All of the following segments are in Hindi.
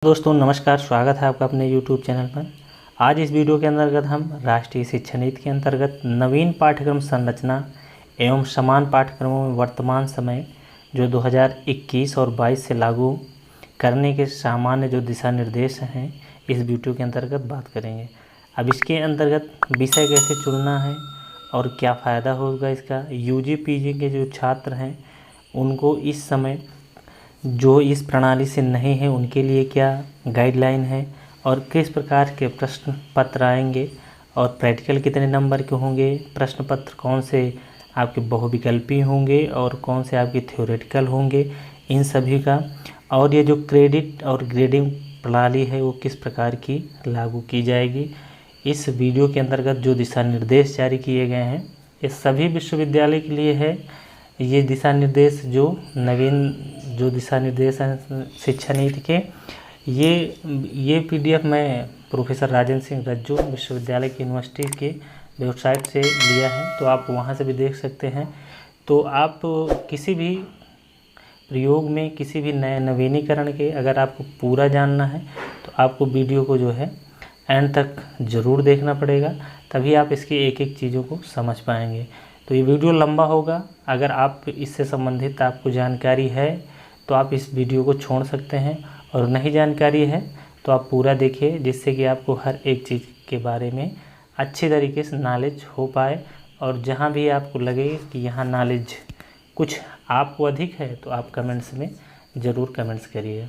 दोस्तों नमस्कार, स्वागत है आपका अपने YouTube चैनल पर। आज इस वीडियो के अंतर्गत हम राष्ट्रीय शिक्षा नीति के अंतर्गत नवीन पाठ्यक्रम संरचना एवं समान पाठ्यक्रमों में वर्तमान समय जो 2021 और 22 से लागू करने के सामान्य जो दिशा निर्देश हैं, इस वीडियो के अंतर्गत बात करेंगे। अब इसके अंतर्गत विषय कैसे चुनना है और क्या फ़ायदा होगा इसका, UG PG के जो छात्र हैं उनको इस समय जो इस प्रणाली से नहीं है उनके लिए क्या गाइडलाइन है और किस प्रकार के प्रश्न पत्र आएंगे और प्रैक्टिकल कितने नंबर के होंगे, प्रश्न पत्र कौन से आपके बहुविकल्पी होंगे और कौन से आपके थ्योरेटिकल होंगे, इन सभी का। और ये जो क्रेडिट और ग्रेडिंग प्रणाली है वो किस प्रकार की लागू की जाएगी। इस वीडियो के अंतर्गत जो दिशा निर्देश जारी किए गए हैं ये सभी विश्वविद्यालय के लिए है। ये दिशा निर्देश जो नवीन जो दिशा निर्देश हैं शिक्षा नीति के, ये PDF मैं प्रोफेसर राजेंद्र सिंह रज्जू विश्वविद्यालय की यूनिवर्सिटी के वेबसाइट से लिया है, तो आप वहां से भी देख सकते हैं। तो आप किसी भी प्रयोग में किसी भी नए नवीनीकरण के अगर आपको पूरा जानना है तो आपको वीडियो को जो है एंड तक ज़रूर देखना पड़ेगा, तभी आप इसकी एक एक चीज़ों को समझ पाएंगे। तो ये वीडियो लंबा होगा, अगर आप इससे संबंधित आपको जानकारी है तो आप इस वीडियो को छोड़ सकते हैं, और नहीं जानकारी है तो आप पूरा देखिए, जिससे कि आपको हर एक चीज़ के बारे में अच्छी तरीके से नॉलेज हो पाए। और जहाँ भी आपको लगे कि यहाँ नॉलेज कुछ आपको अधिक है तो आप कमेंट्स में ज़रूर कमेंट्स करिए।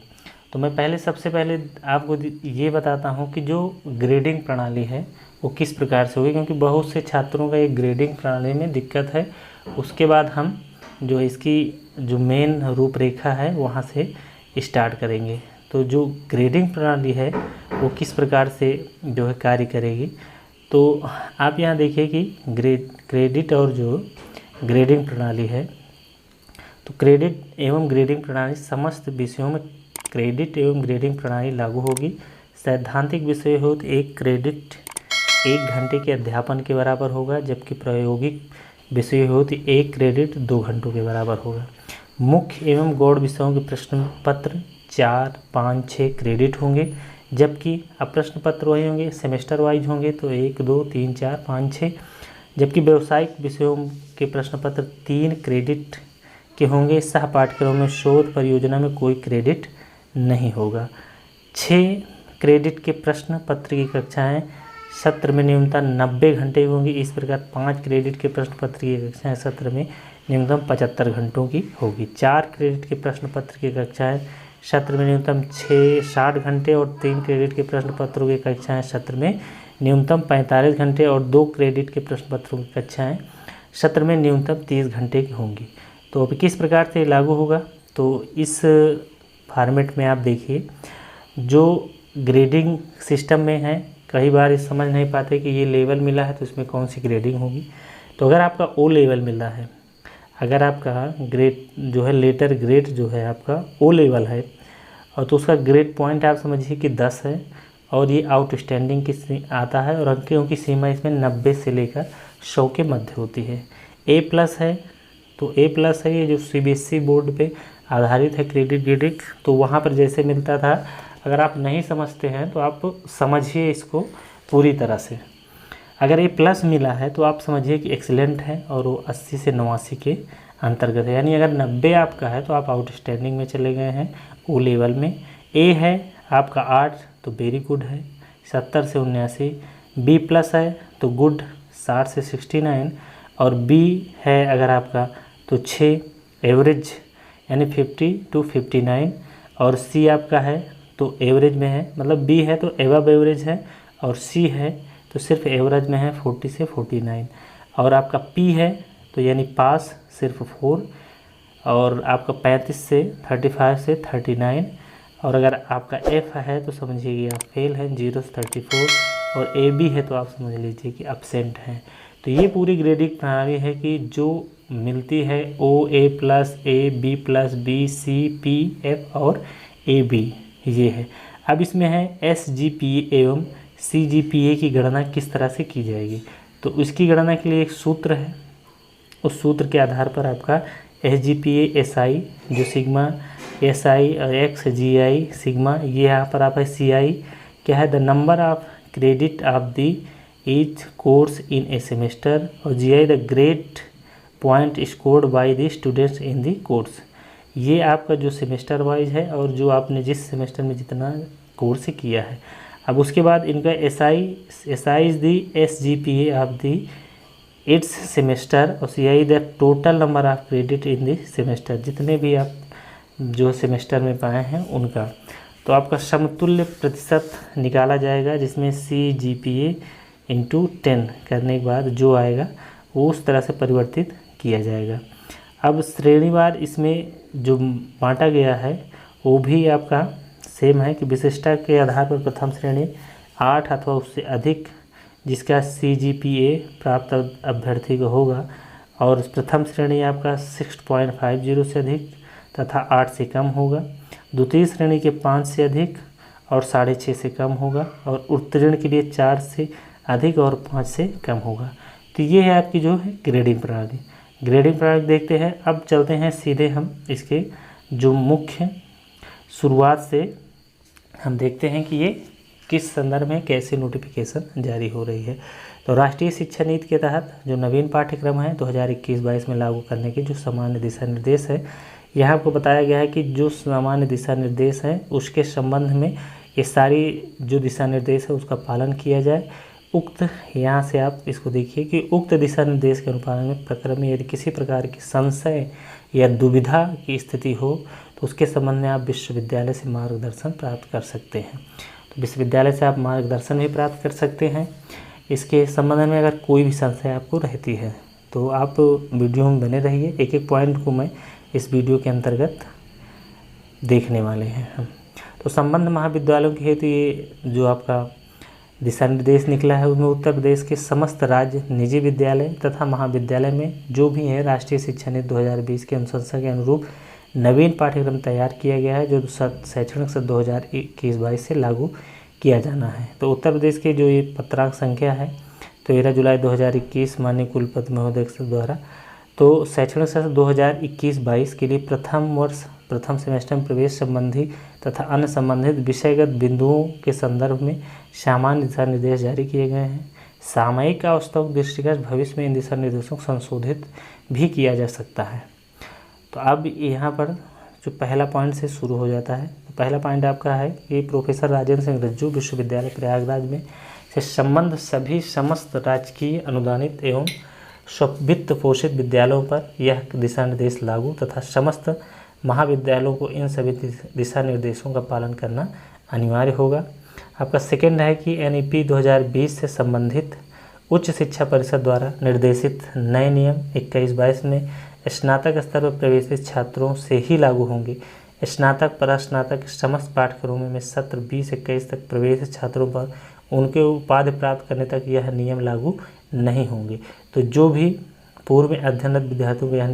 तो मैं सबसे पहले आपको ये बताता हूँ कि जो ग्रेडिंग प्रणाली है वो किस प्रकार से होगी, क्योंकि बहुत से छात्रों का एक ग्रेडिंग प्रणाली में दिक्कत है। उसके बाद हम जो इसकी जो मेन रूपरेखा है वहाँ से स्टार्ट करेंगे। तो जो ग्रेडिंग प्रणाली है वो किस प्रकार से जो है कार्य करेगी, तो आप यहाँ देखिए कि क्रेडिट और जो ग्रेडिंग प्रणाली है, तो क्रेडिट एवं ग्रेडिंग प्रणाली समस्त विषयों में क्रेडिट एवं ग्रेडिंग प्रणाली लागू होगी। सैद्धांतिक विषय हो तो एक क्रेडिट 1 घंटे के अध्यापन के बराबर होगा, जबकि प्रायोगिक विषय हो तो 1 क्रेडिट 2 घंटों के बराबर होगा। मुख्य एवं गौड़ विषयों के प्रश्न पत्र 4, 5, 6 क्रेडिट होंगे, जबकि अब प्रश्न पत्र वही होंगे, सेमेस्टर वाइज होंगे तो 1, 2, 3, 4, 5, 6। जबकि व्यावसायिक विषयों के प्रश्न पत्र 3 क्रेडिट के होंगे। सह पाठ्यक्रम में शोध परियोजना में कोई क्रेडिट नहीं होगा। 6 क्रेडिट के प्रश्न पत्र की कक्षाएं सत्र में न्यूनतम 90 घंटे होंगी। इस प्रकार 5 क्रेडिट के प्रश्न पत्र की कक्षाएं सत्र में न्यूनतम 75 घंटों की होगी। 4 क्रेडिट के प्रश्न पत्र की कक्षाएं सत्र में न्यूनतम 60 घंटे और 3 क्रेडिट के प्रश्न पत्रों की कक्षाएं सत्र में न्यूनतम 45 घंटे और 2 क्रेडिट के प्रश्न पत्रों की कक्षाएं सत्र में न्यूनतम 30 घंटे की होंगी। तो अब किस प्रकार से लागू होगा, तो इस फॉर्मेट में आप देखिए जो ग्रेडिंग सिस्टम में है, कई बार इस समझ नहीं पाते कि ये लेवल मिला है तो इसमें कौन सी ग्रेडिंग होगी। तो अगर आपका O लेवल मिला है, अगर आपका ग्रेड जो है लेटर ग्रेड जो है आपका O लेवल है, और तो उसका ग्रेड पॉइंट आप समझिए कि 10 है, और ये आउटस्टैंडिंग की आता है, और अंकों की सीमा इसमें 90 से लेकर 100 के मध्य होती है। A+ है तो A+ है, ये जो CBSE बोर्ड पे आधारित है क्रेडिट ग्रेडिंग, तो वहाँ पर जैसे मिलता था, अगर आप नहीं समझते हैं तो आप समझिए इसको पूरी तरह से। अगर A+ मिला है तो आप समझिए कि एक्सीलेंट है, और वो 80 से 89 के अंतर्गत है। यानी अगर 90 आपका है तो आप आउटस्टैंडिंग में चले गए हैं O लेवल में। A है आपका 8 तो वेरी गुड है, 70 से 79। B+ है तो गुड 60 से 69, और B है अगर आपका तो 6 एवरेज यानी 50 to 59, और C आपका है तो एवरेज में है, मतलब B है तो एवब एवरेज है, और C है तो सिर्फ एवरेज में है 40 से 49, और आपका P है तो यानी पास सिर्फ 4, और आपका 35 से 35 से 39, और अगर आपका F है तो समझिए कि आप फेल है 0 से 34, और AB है तो आप समझ लीजिए कि एब्सेंट है। तो ये पूरी ग्रेडिंग प्रणाली है कि जो मिलती है O, A+, A, B+, B, C, P, F और AB, ये है। अब इसमें है SGPA एवं CGPA की गणना किस तरह से की जाएगी, तो इसकी गणना के लिए एक सूत्र है, उस सूत्र के आधार पर आपका SGPA SI जो सिग्मा SI और X GI सिग्मा, ये यहाँ पर आप है CI क्या है, the number of credit of the each course in A semester, और GI the grade point scored by the students in the course. ये आपका जो सेमेस्टर वाइज है और जो आपने जिस सेमेस्टर में जितना कोर्स किया है। अब उसके बाद इनका SI is the SGPA of the it's semester, और CI the total number of credit in the semester, जितने भी आप जो सेमेस्टर में पाए हैं उनका। तो आपका समतुल्य प्रतिशत निकाला जाएगा, जिसमें CGPA × 10 करने के बाद जो आएगा वो उस तरह से परिवर्तित किया जाएगा। अब श्रेणीवार इसमें जो बांटा गया है वो भी आपका सेम है कि विशिष्टता के आधार पर प्रथम श्रेणी 8 अथवा उससे अधिक जिसका CGPA प्राप्त अभ्यर्थी को होगा, और प्रथम श्रेणी आपका 6.50 से अधिक तथा 8 से कम होगा। द्वितीय श्रेणी के 5 से अधिक और 6.5 से कम होगा, और उत्तीर्ण के लिए 4 से अधिक और 5 से कम होगा। तो ये है आपकी जो है ग्रेडिंग प्रणाली। ग्रेडिंग प्रणाली देखते हैं। अब चलते हैं सीधे हम इसके जो मुख्य शुरुआत से हम देखते हैं कि ये किस संदर्भ में कैसे नोटिफिकेशन जारी हो रही है। तो राष्ट्रीय शिक्षा नीति के तहत जो नवीन पाठ्यक्रम है 2021-22 में लागू करने के जो सामान्य दिशा निर्देश है, यहाँ आपको बताया गया है कि जो सामान्य दिशा निर्देश है उसके संबंध में ये सारी जो दिशा निर्देश है उसका पालन किया जाए। उक्त यहाँ से आप इसको देखिए कि उक्त दिशा निर्देश के अनुपालन में प्रक्रम में यदि किसी प्रकार की संशय या दुविधा की स्थिति हो तो उसके संबंध में आप विश्वविद्यालय से मार्गदर्शन प्राप्त कर सकते हैं। तो विश्वविद्यालय से आप मार्गदर्शन भी प्राप्त कर सकते हैं। इसके संबंध में अगर कोई भी संशय आपको रहती है तो आप वीडियो में बने रहिए, एक एक पॉइंट को मैं इस वीडियो के अंतर्गत देखने वाले हैं हम। तो संबंध महाविद्यालयों के हेतु ये जो आपका दिशा निर्देश निकला है उसमें उत्तर प्रदेश के समस्त राज्य निजी विद्यालय तथा महाविद्यालय में जो भी है राष्ट्रीय शिक्षा नीति 2020 के अनुशंसा के अनुरूप नवीन पाठ्यक्रम तैयार किया गया है जो शैक्षणिक सत्र 2021-22 से लागू किया जाना है। तो उत्तर प्रदेश के जो ये पत्रांक संख्या है 13 जुलाई 2021 माननीय कुलपति महोदय द्वारा तो शैक्षणिक सत्र 2021-22 के लिए प्रथम वर्ष प्रथम सेमेस्टर में प्रवेश संबंधी तथा अन्य संबंधित विषयगत बिंदुओं के संदर्भ में सामान्य दिशा निर्देश जारी किए गए हैं। सामयिक आवश्यकताओं के दृष्टिगत भविष्य में इन दिशा निर्देशों को संशोधित भी किया जा सकता है। तो अब यहाँ पर जो पहला पॉइंट से शुरू हो जाता है, तो पहला पॉइंट आपका है कि प्रोफेसर राजेंद्र सिंह रज्जू विश्वविद्यालय प्रयागराज में से संबंध सभी समस्त राजकीय अनुदानित एवं वित्त पोषित विद्यालयों पर यह दिशा निर्देश लागू तथा समस्त महाविद्यालयों को इन सभी दिशा निर्देशों का पालन करना अनिवार्य होगा। आपका सेकंड है कि NEP 2020 से संबंधित उच्च शिक्षा परिषद द्वारा निर्देशित नए नियम 21-22 में स्नातक स्तर पर प्रवेशित छात्रों से ही लागू होंगे। स्नातक परास्नातक समस्त पाठ्यक्रमों में सत्र 20-21 तक प्रवेशित छात्रों पर उनके उपाधि प्राप्त करने तक यह नियम लागू नहीं होंगे। तो जो भी पूर्व में अध्ययनरत विद्यार्थियों को यह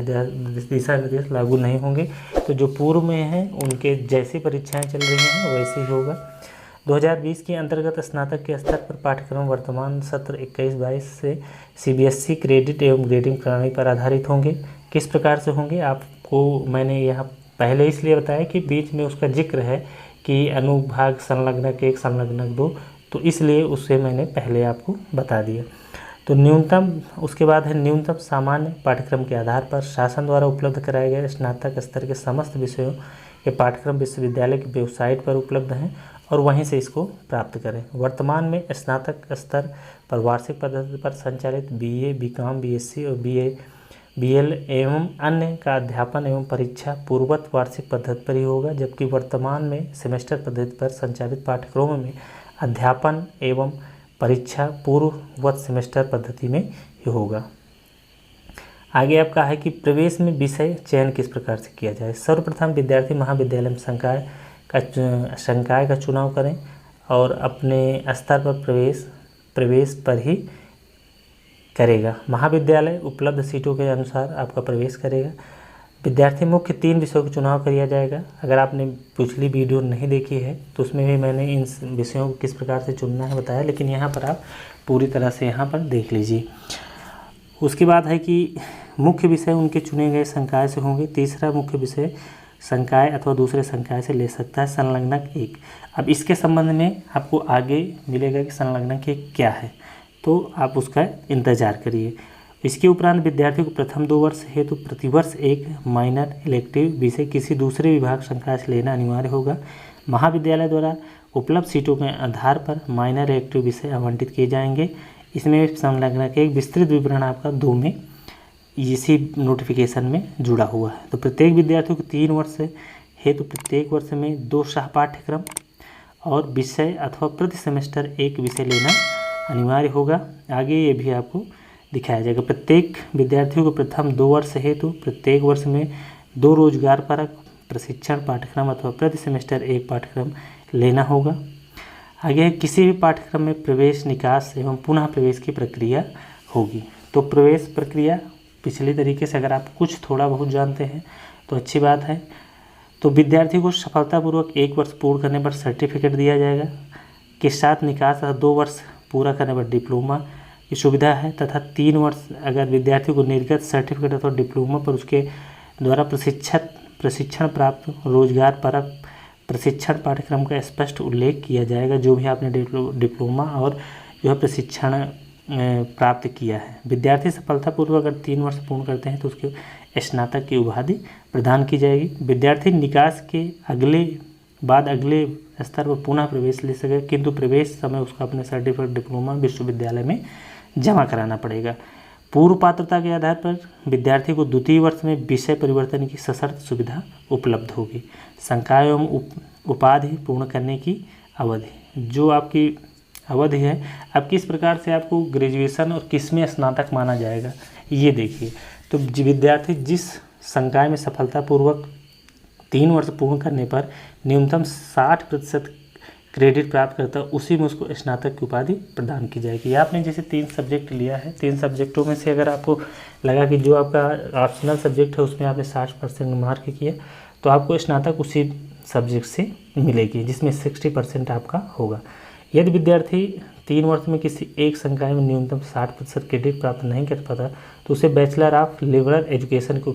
दिशा निर्देश लागू नहीं होंगे। तो जो पूर्व में हैं उनके जैसी परीक्षाएं चल रही हैं वैसे ही होगा। 2020 के अंतर्गत स्नातक के स्तर पर पाठ्यक्रम वर्तमान सत्र 21-22 से CBSE क्रेडिट एवं ग्रेडिंग प्रणाली पर आधारित होंगे। किस प्रकार से होंगे आपको मैंने यहाँ पहले इसलिए बताया कि बीच में उसका जिक्र है कि अनुभाग संलग्नक 1 संलग्नक 2, तो इसलिए उससे मैंने पहले आपको बता दिया। तो न्यूनतम उसके बाद है न्यूनतम सामान्य पाठ्यक्रम के आधार पर शासन द्वारा उपलब्ध कराए गए स्नातक स्तर के समस्त विषयों के पाठ्यक्रम विश्वविद्यालय की वेबसाइट पर उपलब्ध हैं और वहीं से इसको प्राप्त करें। वर्तमान में स्नातक स्तर पर वार्षिक पद्धति पर संचालित BA, BCom, BSc और BL एवं अन्य का अध्यापन एवं परीक्षा पूर्ववत वार्षिक पद्धति पर ही होगा, जबकि वर्तमान में सेमेस्टर पद्धति पर संचालित पाठ्यक्रमों में अध्यापन एवं परीक्षा पूर्ववत सेमेस्टर पद्धति में ही होगा। आगे आपका है कि प्रवेश में विषय चयन किस प्रकार से किया जाए। सर्वप्रथम विद्यार्थी महाविद्यालय में संकाय का चुनाव करें और अपने स्तर पर प्रवेश पर ही करेगा। महाविद्यालय उपलब्ध सीटों के अनुसार आपका प्रवेश करेगा। विद्यार्थी मुख्य 3 विषयों का चुनाव किया जाएगा। अगर आपने पिछली वीडियो नहीं देखी है तो उसमें भी मैंने इन विषयों को किस प्रकार से चुनना है बताया, लेकिन यहाँ पर आप पूरी तरह से यहाँ पर देख लीजिए। उसके बाद है कि मुख्य विषय उनके चुने गए संकाय से होंगे। तीसरा मुख्य विषय संकाय अथवा दूसरे संकाय से ले सकता है संलग्नक 1। अब इसके संबंध में आपको आगे मिलेगा कि संलग्नक 1 क्या है, तो आप उसका इंतजार करिए। इसके उपरांत विद्यार्थी को प्रथम 2 वर्ष हेतु प्रतिवर्ष एक माइनर इलेक्टिव विषय किसी दूसरे विभाग संकाय से लेना अनिवार्य होगा। महाविद्यालय द्वारा उपलब्ध सीटों के आधार पर माइनर इलेक्टिव विषय आवंटित किए जाएंगे। इसमें संलग्नक 1 विस्तृत विवरण आपका 2 में इसी नोटिफिकेशन में जुड़ा हुआ है। तो प्रत्येक विद्यार्थी को 3 वर्ष हेतु प्रत्येक वर्ष में 2 सह पाठ्यक्रम और विषय अथवा प्रति सेमेस्टर 1 विषय लेना अनिवार्य होगा। आगे ये भी आपको दिखाया जाएगा। प्रत्येक विद्यार्थियों को प्रथम 2 वर्ष हेतु प्रत्येक वर्ष में 2 रोजगारपरक प्रशिक्षण पाठ्यक्रम अथवा प्रति सेमेस्टर 1 पाठ्यक्रम लेना होगा। आगे किसी भी पाठ्यक्रम में प्रवेश, निकास एवं पुनः प्रवेश की प्रक्रिया होगी। तो प्रवेश प्रक्रिया पिछले तरीके से अगर आप कुछ थोड़ा बहुत जानते हैं तो अच्छी बात है। तो विद्यार्थी को सफलतापूर्वक 1 वर्ष पूर्ण करने पर सर्टिफिकेट दिया जाएगा, के साथ निकास 2 वर्ष पूरा करने पर डिप्लोमा की सुविधा है, तथा 3 वर्ष अगर विद्यार्थी को निर्गत सर्टिफिकेट अथवा डिप्लोमा पर उसके द्वारा प्रशिक्षण प्राप्त रोजगार परक प्रशिक्षण पाठ्यक्रम का स्पष्ट उल्लेख किया जाएगा, जो भी आपने डिप्लोमा और जो है प्रशिक्षण प्राप्त किया है। विद्यार्थी सफलतापूर्वक अगर 3 वर्ष पूर्ण करते हैं तो उसके स्नातक की उपाधि प्रदान की जाएगी। विद्यार्थी निकास के अगले स्तर पर पुनः प्रवेश ले सके, किंतु प्रवेश समय उसका अपने सर्टिफिकेट डिप्लोमा विश्वविद्यालय में जमा कराना पड़ेगा। पूर्व पात्रता के आधार पर विद्यार्थी को द्वितीय वर्ष में विषय परिवर्तन की सशर्त सुविधा उपलब्ध होगी। संकाय एवं उपाधि पूर्ण करने की अवधि, जो आपकी अवधि है, अब किस प्रकार से आपको ग्रेजुएशन और किस में स्नातक माना जाएगा ये देखिए। तो विद्यार्थी जिस संकाय में सफलतापूर्वक 3 वर्ष पूर्ण करने पर न्यूनतम 60% क्रेडिट प्राप्त करता है, उसी में उसको स्नातक की उपाधि प्रदान की जाएगी। आपने जैसे 3 सब्जेक्ट लिया है, 3 सब्जेक्टों में से अगर आपको लगा कि जो आपका ऑप्शनल सब्जेक्ट है उसमें आपने 60% मार्क किया, तो आपको स्नातक उसी सब्जेक्ट से मिलेगी जिसमें 60% आपका होगा। यदि विद्यार्थी 3 वर्ष में किसी एक संकाय में न्यूनतम 60% क्रेडिट प्राप्त नहीं कर पाता तो उसे बैचलर ऑफ लिबरल एजुकेशन की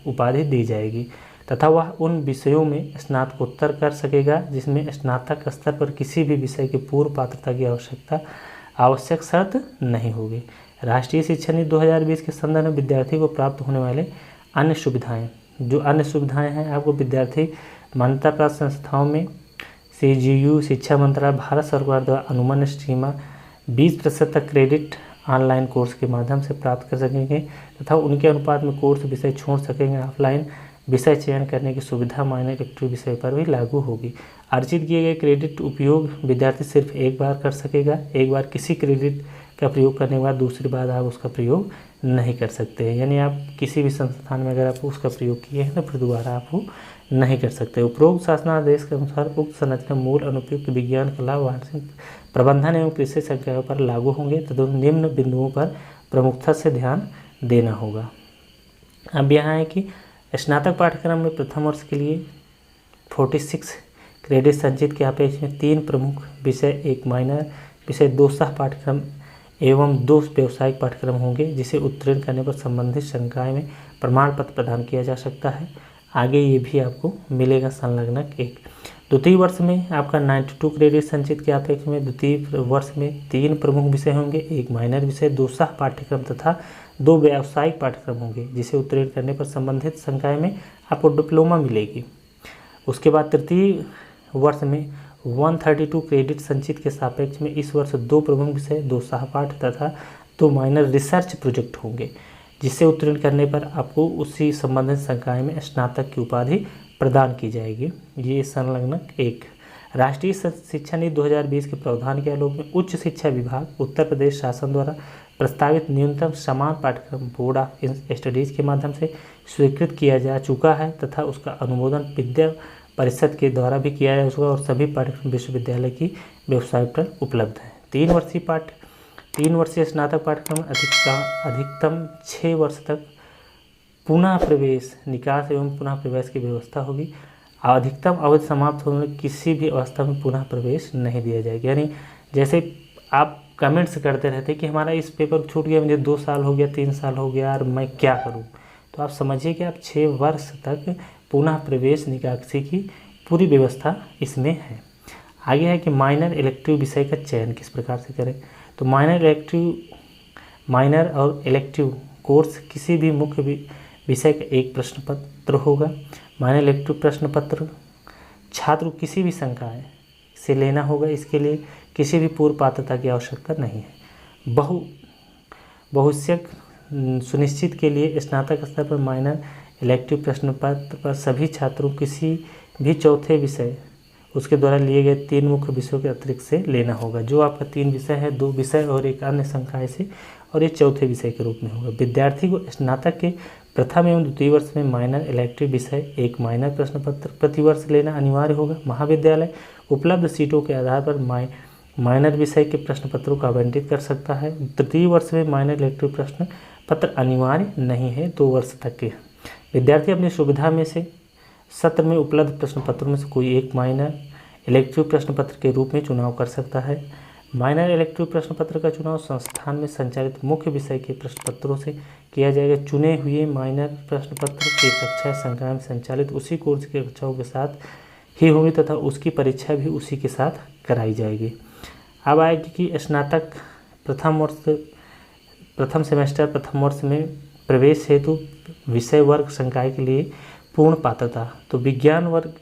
उपाधि दी जाएगी, तथा वह उन विषयों में स्नातकोत्तर कर सकेगा जिसमें स्नातक स्तर पर किसी भी विषय की पूर्व पात्रता की आवश्यक शर्त नहीं होगी। राष्ट्रीय शिक्षा नीति 2020 के संदर्भ में विद्यार्थी को प्राप्त होने वाले अन्य सुविधाएं हैं आपको विद्यार्थी मान्यता प्राप्त संस्थाओं में CGU शिक्षा मंत्रालय भारत सरकार द्वारा अनुमन्य सीमा 20% तक क्रेडिट ऑनलाइन कोर्स के माध्यम से प्राप्त कर सकेंगे, तथा उनके अनुपात में कोर्स विषय छोड़ सकेंगे। ऑफलाइन विषय चयन करने की सुविधा माइनर इलेक्टिव विषय पर भी लागू होगी। अर्जित किए गए क्रेडिट उपयोग विद्यार्थी सिर्फ एक बार कर सकेगा। एक बार किसी क्रेडिट का प्रयोग करने के बाद दूसरी बार आप उसका प्रयोग नहीं कर सकते हैं, यानी आप किसी भी संस्थान में अगर आप उसका प्रयोग किए हैं तो फिर दोबारा आप वो नहीं कर सकते। उपरोक्त शासनादेश के अनुसार उक्त संरचना मूल अनुपयुक्त विज्ञान, कला, वाणिज्य, प्रबंधन एवं कृषि संकायों पर लागू होंगे, तथा निम्न बिंदुओं पर प्रमुखता से ध्यान देना होगा। अब यहाँ है कि स्नातक पाठ्यक्रम में प्रथम वर्ष के लिए 46 क्रेडिट संचित के अपेक्षा में 3 प्रमुख विषय, 1 माइनर विषय, 2 सह पाठ्यक्रम एवं 2 व्यावसायिक पाठ्यक्रम होंगे, जिसे उत्तीर्ण करने पर संबंधित संकाय में प्रमाण पत्र प्रदान किया जा सकता है। आगे ये भी आपको मिलेगा संलग्नक 1। द्वितीय वर्ष में आपका 92 क्रेडिट संचित के अपेक्षा में द्वितीय वर्ष में 3 प्रमुख विषय होंगे, 1 माइनर विषय, 2 सह पाठ्यक्रम तथा 2 व्यावसायिक पाठ्यक्रम होंगे, जिसे उत्तीर्ण करने पर संबंधित संकाय में आपको डिप्लोमा मिलेगी। उसके बाद तृतीय वर्ष में 132 क्रेडिट संचित के सापेक्ष में इस वर्ष 2 प्रमुख विषय, 2 सहपाठ तथा 2 माइनर रिसर्च प्रोजेक्ट होंगे, जिसे उत्तीर्ण करने पर आपको उसी संबंधित संकाय में स्नातक की उपाधि प्रदान की जाएगी। ये संलग्नक 1। राष्ट्रीय शिक्षा नीति 2020 के प्रावधान के आलोक में उच्च शिक्षा विभाग उत्तर प्रदेश शासन द्वारा प्रस्तावित न्यूनतम समान पाठ्यक्रम बोर्ड ऑफ स्टडीज़ के माध्यम से स्वीकृत किया जा चुका है, तथा उसका अनुमोदन विद्या परिषद के द्वारा भी किया जा चुका और सभी पाठ्यक्रम विश्वविद्यालय की वेबसाइट पर उपलब्ध है। 3 वर्षीय स्नातक पाठ्यक्रम अधिकतम 6 वर्ष तक पुनः प्रवेश, निकास एवं पुनः प्रवेश की व्यवस्था होगी। अधिकतम अवधि समाप्त होने में किसी भी अवस्था में पुनः प्रवेश नहीं दिया जाएगा। यानी जैसे आप कमेंट्स करते रहते कि हमारा इस पेपर छूट गया, मुझे 2 साल हो गया, 3 साल हो गया, और मैं क्या करूं, तो आप समझिए कि आप 6 वर्ष तक पुनः प्रवेश निकासी की पूरी व्यवस्था इसमें है। आगे है कि माइनर इलेक्टिव विषय का चयन किस प्रकार से करें। तो माइनर और इलेक्टिव कोर्स किसी भी मुख्य विषय का एक प्रश्न पत्र होगा। माइनर इलेक्टिव प्रश्न पत्र छात्र को किसी भी संकाय से लेना होगा। इसके लिए किसी भी पूर्व पात्रता की आवश्यकता नहीं है। बहुशक सुनिश्चित के लिए स्नातक स्तर पर माइनर इलेक्टिव प्रश्न पत्र पर सभी छात्रों किसी भी चौथे विषय उसके द्वारा लिए गए 3 मुख्य विषयों के अतिरिक्त से लेना होगा। जो आपका 3 विषय है, 2 विषय और एक अन्य संकाय से, और ये चौथे विषय के रूप में होगा। विद्यार्थी को स्नातक के प्रथम एवं द्वितीय वर्ष में माइनर इलेक्टिव विषय एक माइनर प्रश्न पत्र प्रतिवर्ष लेना अनिवार्य होगा। महाविद्यालय उपलब्ध सीटों के आधार पर माइनर विषय के प्रश्न पत्रों को आवंटित कर सकता है। तृतीय वर्ष में माइनर इलेक्टिव प्रश्न पत्र अनिवार्य नहीं है, 2 वर्ष तक के। विद्यार्थी अपनी सुविधा में से सत्र में उपलब्ध प्रश्न पत्रों में से कोई एक माइनर इलेक्टिव प्रश्न पत्र के रूप में चुनाव कर सकता है। माइनर इलेक्टिव प्रश्न पत्र का चुनाव संस्थान में संचालित मुख्य विषय के प्रश्न पत्रों से किया जाएगा। चुने हुए माइनर प्रश्न पत्र की कक्षा संकाय में संचालित उसी कोर्स की कक्षाओं के साथ ही होगी तथा उसकी परीक्षा भी उसी के साथ कराई जाएगी। अब आएगी कि स्नातक प्रथम सेमेस्टर प्रथम वर्ष में प्रवेश हेतु विषय वर्ग संकाय के लिए पूर्ण पात्रता। तो विज्ञान वर्ग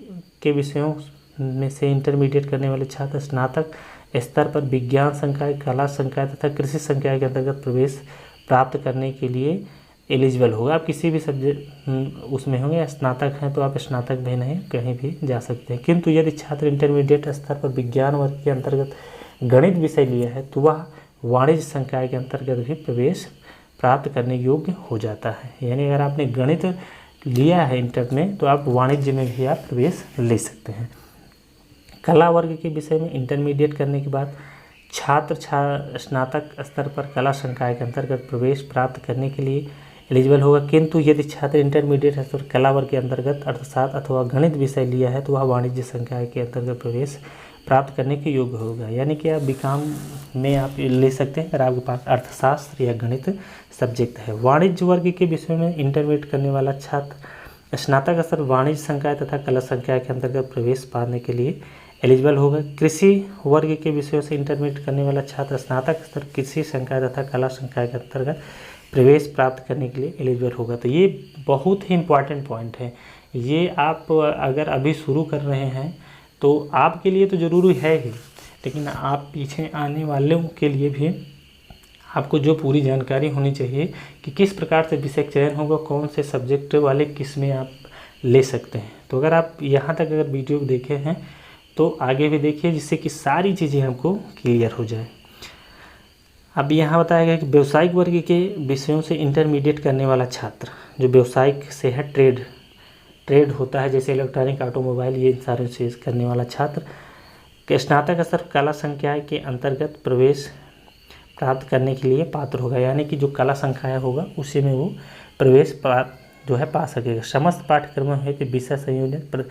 के विषयों में से इंटरमीडिएट करने वाले छात्र स्नातक स्तर पर विज्ञान संकाय, कला संकाय तथा कृषि संकाय के अंतर्गत प्रवेश प्राप्त करने के लिए एलिजिबल होगा। आप किसी भी सब्जेक्ट उसमें होंगे, स्नातक हैं तो आप स्नातक भी नहीं कहीं भी जा सकते हैं। किंतु यदि छात्र इंटरमीडिएट स्तर पर विज्ञान वर्ग के अंतर्गत गणित विषय लिया है तो वह वाणिज्य संकाय के अंतर्गत भी प्रवेश प्राप्त करने योग्य हो जाता है। यानी अगर आपने गणित लिया है इंटर में तो आप वाणिज्य में भी आप प्रवेश ले सकते हैं। कला वर्ग के विषय में इंटरमीडिएट करने के बाद छात्र स्नातक स्तर पर कला संकाय के अंतर्गत प्रवेश प्राप्त करने के लिए एलिजिबल होगा। किंतु यदि छात्र इंटरमीडिएट स्तर कला वर्ग के अंतर्गत अर्थशास्त्र अथवा गणित विषय लिया है तो वह वाणिज्य संकाय के अंतर्गत प्रवेश प्राप्त करने के योग्य होगा। यानी कि आप बीकॉम में आप ले सकते हैं अगर आपके पास अर्थशास्त्र या गणित सब्जेक्ट है। वाणिज्य वर्ग के विषय में इंटरमीडिएट करने वाला छात्र स्नातक स्तर वाणिज्य संकाय तथा कला संकाय के अंतर्गत प्रवेश पाने के लिए एलिजिबल होगा। कृषि वर्ग के विषयों से इंटरमीडिएट करने वाला छात्र स्नातक स्तर कृषि संकाय तथा कला संकाय के अंतर्गत प्रवेश प्राप्त करने के लिए एलिजिबल होगा। तो ये बहुत ही इम्पॉर्टेंट पॉइंट है। ये आप अगर अभी शुरू कर रहे हैं तो आपके लिए तो ज़रूरी है ही, लेकिन आप पीछे आने वालों के लिए भी आपको जो पूरी जानकारी होनी चाहिए कि किस प्रकार से विषय चयन होगा, कौन से सब्जेक्ट वाले किस में आप ले सकते हैं। तो अगर आप यहाँ तक अगर वीडियो देखे हैं तो आगे भी देखिए जिससे कि सारी चीज़ें हमको क्लियर हो जाए। अब यहाँ बताया गया कि व्यावसायिक वर्ग के विषयों से इंटरमीडिएट करने वाला छात्र जो व्यावसायिक से है ट्रेड होता है जैसे इलेक्ट्रॉनिक, ऑटोमोबाइल, ये सारे चीज़ करने वाला छात्र के स्नातक स्तर कला संकाय के अंतर्गत प्रवेश प्राप्त करने के लिए पात्र होगा। यानी कि जो कला संकाय होगा उसी में वो प्रवेश जो है पा सकेगा। समस्त पाठ्यक्रमों हेतु विषय संयोजन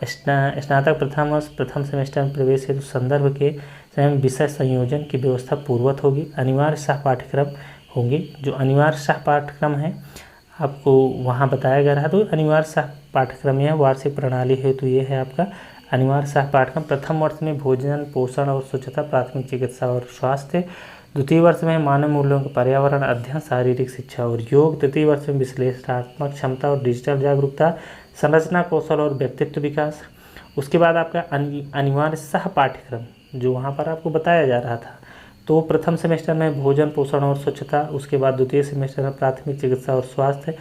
स्नातक प्रथम वर्ष प्रथम सेमेस्टर में प्रवेश हेतु संदर्भ के समय विषय संयोजन की व्यवस्था पूर्ववत होगी। अनिवार्य सह पाठ्यक्रम होंगे। जो अनिवार्य सह पाठ्यक्रम है आपको वहाँ बताया गया रहा। तो अनिवार्य सह पाठ्यक्रम यह वार्षिक प्रणाली हेतु ये है आपका अनिवार्य सह पाठ्यक्रम। प्रथम वर्ष में भोजन, पोषण और स्वच्छता, प्राथमिक चिकित्सा और स्वास्थ्य। द्वितीय वर्ष में मानव मूल्यों का पर्यावरण अध्ययन, शारीरिक शिक्षा और योग। तृतीय वर्ष में विश्लेषणात्मक क्षमता और डिजिटल जागरूकता, संरचना कौशल और व्यक्तित्व विकास। उसके बाद आपका अनिवार्य सह पाठ्यक्रम जो वहाँ पर आपको बताया जा रहा था, तो प्रथम सेमेस्टर में भोजन, पोषण और स्वच्छता। उसके बाद द्वितीय सेमेस्टर में प्राथमिक चिकित्सा और स्वास्थ्य।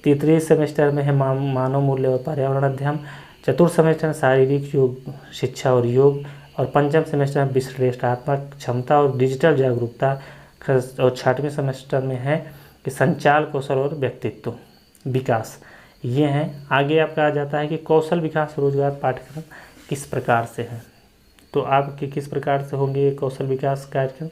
तृतीय सेमेस्टर में है मानव मूल्य और पर्यावरण अध्ययन। चतुर्थ सेमेस्टर में शारीरिक योग शिक्षा और योग। और पंचम सेमेस्टर में विश्लेषणात्मक क्षमता और डिजिटल जागरूकता। और छठवें सेमेस्टर में है कि संचार कौशल और व्यक्तित्व विकास। ये हैं। आगे आपका आ जाता है कि कौशल विकास रोजगार पाठ्यक्रम किस प्रकार से है, तो आपके किस प्रकार से होंगे कौशल विकास कार्यक्रम।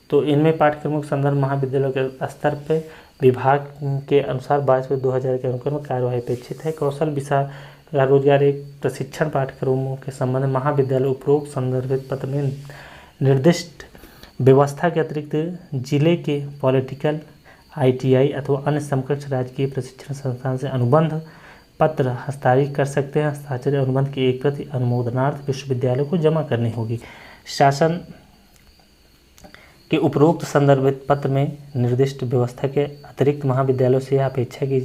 तो इनमें पाठ्यक्रमों के संदर्भ महाविद्यालय के स्तर पर विभाग के अनुसार 22/2000 के अनुक्रम में कार्यवाही अपेक्षित है। कौशल विकास रोजगार एक प्रशिक्षण पाठ्यक्रमों के संबंध में महाविद्यालय उपरोक्त संदर्भित पत्र में निर्दिष्ट व्यवस्था के अतिरिक्त जिले के पॉलिटिकल, ITI अथवा अन्य समकक्ष राजकीय प्रशिक्षण संस्थान से अनुबंध पत्र हस्ताक्षरित कर सकते हैं। हस्ताक्षर अनुबंध की एक प्रति अनुमोदनार्थ विश्वविद्यालय को जमा करनी होगी। शासन के उपरोक्त संदर्भित पत्र में निर्दिष्ट व्यवस्था के अतिरिक्त महाविद्यालयों से यह अपेक्षा की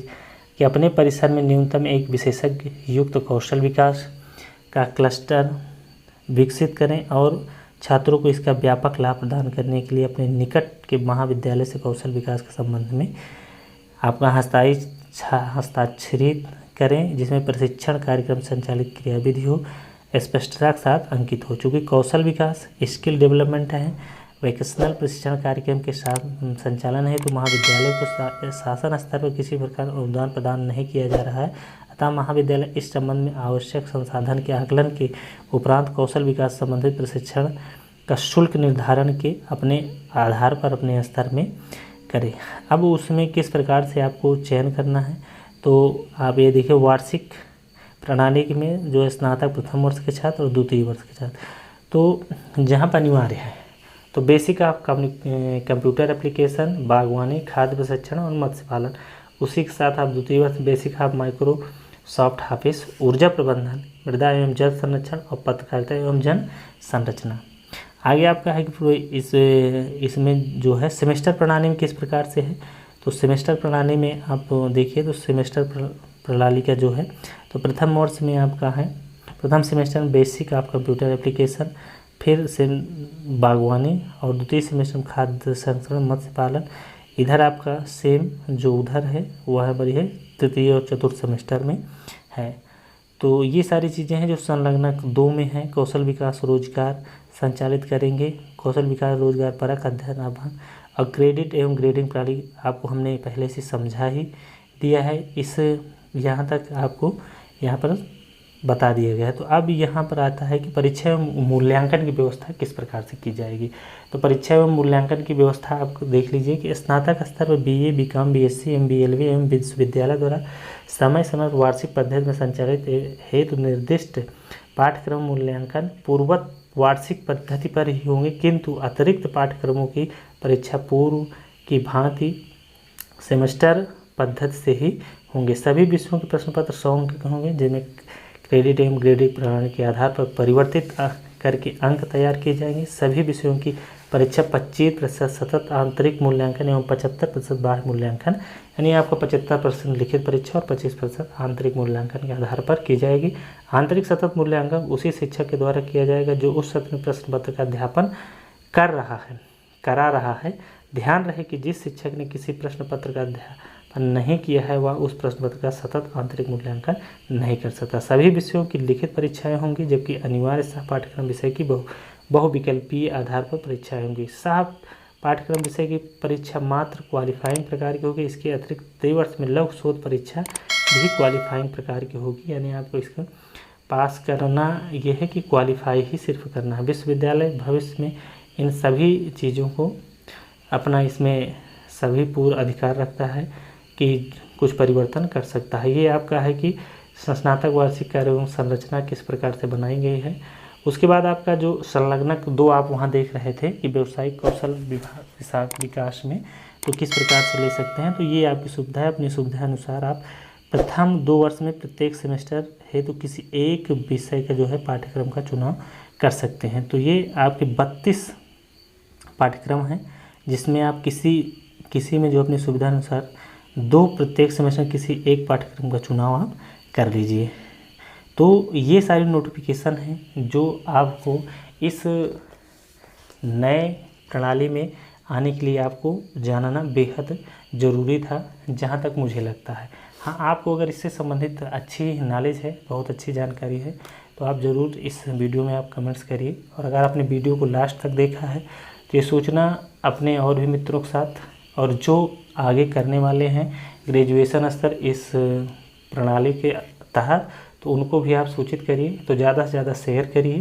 कि अपने परिसर में न्यूनतम एक विशेषज्ञ युक्त कौशल विकास का क्लस्टर विकसित करें और छात्रों को इसका व्यापक लाभ प्रदान करने के लिए अपने निकट के महाविद्यालय से कौशल विकास के संबंध में आपका हस्ताक्षरित करें, जिसमें प्रशिक्षण कार्यक्रम संचालित क्रियाविधि हो, स्पष्टता के साथ अंकित हो। चूँकि कौशल विकास स्किल डेवलपमेंट है, वोकेशनल प्रशिक्षण कार्यक्रम के साथ संचालन है, तो महाविद्यालय को शासन स्तर पर किसी प्रकार अनुदान प्रदान नहीं किया जा रहा है। अतः महाविद्यालय इस संबंध में आवश्यक संसाधन के आकलन के उपरांत कौशल विकास संबंधित प्रशिक्षण का शुल्क निर्धारण के अपने आधार पर अपने स्तर में करें। अब उसमें किस प्रकार से आपको चयन करना है, तो आप ये देखिए, वार्षिक प्रणाली में जो स्नातक प्रथम वर्ष के छात्र और द्वितीय वर्ष के छात्र, तो जहाँ पर अनिवार्य है तो बेसिक आप कंप्यूटर एप्लीकेशन, बागवानी, खाद्य प्रशिक्षण और मत्स्य पालन, उसी के साथ आप द्वितीय वर्ष बेसिक आप माइक्रोसॉफ्ट ऑफिस, ऊर्जा प्रबंधन, मृदा एवं जल संरक्षण और पत्रकारिता एवं जन संरचना। आगे आपका है कि इसमें जो है सेमेस्टर प्रणाली में किस प्रकार से है, तो सेमेस्टर प्रणाली में आप देखिए तो सेमेस्टर प्रणाली का जो है, तो प्रथम वर्ष में आपका है, प्रथम सेमेस्टर में बेसिक आप कंप्यूटर एप्लीकेशन, फिर से बागवानी और द्वितीय सेमेस्टर में खाद्य संरक्षण, मत्स्य पालन। इधर आपका सेम जो उधर है वह बड़ी है तृतीय और चतुर्थ सेमेस्टर में है। तो ये सारी चीज़ें हैं जो संलग्नक 2 में हैं। कौशल विकास रोजगार संचालित करेंगे, कौशल विकास रोजगार परक अध्ययन आह्वान और क्रेडिट एवं ग्रेडिंग प्रणाली आपको हमने पहले से समझा ही दिया है। इस यहाँ तक आपको यहाँ पर बता दिया गया है। तो अब यहाँ पर आता है कि परीक्षा एवं मूल्यांकन की व्यवस्था किस प्रकार से की जाएगी। तो परीक्षा एवं मूल्यांकन की व्यवस्था आप देख लीजिए कि स्नातक स्तर पर BA, BCom, BSc, MBA, LLB एवं विश्वविद्यालय द्वारा समय समय पर वार्षिक पद्धति में संचालित हेतु निर्दिष्ट पाठ्यक्रम मूल्यांकन पूर्ववत वार्षिक पद्धति पर ही होंगे, किंतु अतिरिक्त पाठ्यक्रमों की परीक्षा पूर्व की भांति सेमेस्टर पद्धति से ही होंगे। सभी विषयों के प्रश्न पत्र 100 अंक के होंगे, जिनमें क्रेडिट एवं ग्रेडिंग प्रणाली के आधार पर परिवर्तित करके अंक तैयार किए जाएंगे। सभी विषयों की परीक्षा 25% सतत आंतरिक मूल्यांकन एवं 75% बाह्य मूल्यांकन, यानी आपका 75% लिखित परीक्षा और 25% आंतरिक मूल्यांकन के आधार पर की जाएगी। आंतरिक सतत मूल्यांकन उसी शिक्षक के द्वारा किया जाएगा जो उस सत्र में प्रश्न पत्र का अध्यापन करा रहा है। ध्यान रहे कि जिस शिक्षक ने किसी प्रश्न पत्र का अध्यापन नहीं किया है वह उस प्रश्न पत्र का सतत आंतरिक मूल्यांकन नहीं कर सकता। सभी विषयों की लिखित परीक्षाएं होंगी, जबकि अनिवार्य सह पाठ्यक्रम विषय की बहुविकल्पीय आधार पर परीक्षाएं होंगी। सह पाठ्यक्रम विषय की परीक्षा मात्र क्वालिफाइंग प्रकार की होगी। इसके अतिरिक्त त्रिवर्ष में लघु शोध परीक्षा भी क्वालिफाइंग प्रकार की होगी, यानी आपको इसको पास करना यह है कि क्वालिफाई ही सिर्फ करना है। विश्वविद्यालय भविष्य में इन सभी चीज़ों को अपना इसमें सभी पूर्ण अधिकार रखता है कि कुछ परिवर्तन कर सकता है। ये आपका है कि स्नातक वार्षिक कार्यक्रम संरचना किस प्रकार से बनाई गई है। उसके बाद आपका जो संलग्नक 2 आप वहाँ देख रहे थे कि व्यावसायिक कौशल विकास में तो किस प्रकार से ले सकते हैं, तो ये आपकी सुविधा है। अपनी सुविधा अनुसार आप प्रथम 2 वर्ष में प्रत्येक सेमेस्टर है तो किसी एक विषय का जो है पाठ्यक्रम का चुनाव कर सकते हैं। तो ये आपके 32 पाठ्यक्रम हैं, जिसमें आप किसी में जो अपनी सुविधा अनुसार 2 प्रत्येक सेमेस्टर किसी एक पाठ्यक्रम का चुनाव आप कर लीजिए। तो ये सारी नोटिफिकेशन हैं जो आपको इस नए प्रणाली में आने के लिए आपको जानना बेहद ज़रूरी था, जहाँ तक मुझे लगता है। हाँ, आपको अगर इससे संबंधित अच्छी नॉलेज है, बहुत अच्छी जानकारी है, तो आप ज़रूर इस वीडियो में आप कमेंट्स करिए। और अगर आपने वीडियो को लास्ट तक देखा है तो ये सूचना अपने और भी मित्रों के साथ, और जो आगे करने वाले हैं ग्रेजुएशन स्तर इस प्रणाली के तहत, तो उनको भी आप सूचित करिए। तो ज़्यादा से ज़्यादा शेयर करिए।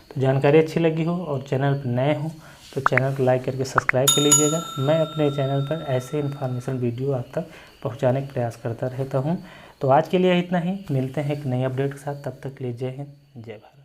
तो जानकारी अच्छी लगी हो और चैनल पर नए हो तो चैनल को लाइक करके सब्सक्राइब कर लीजिएगा। मैं अपने चैनल पर ऐसे इन्फॉर्मेशन वीडियो आप तक पहुंचाने का प्रयास करता रहता हूं। तो आज के लिए इतना ही, मिलते हैं एक नई अपडेट के साथ। तब तक के लिए जय हिंद, जय भारत।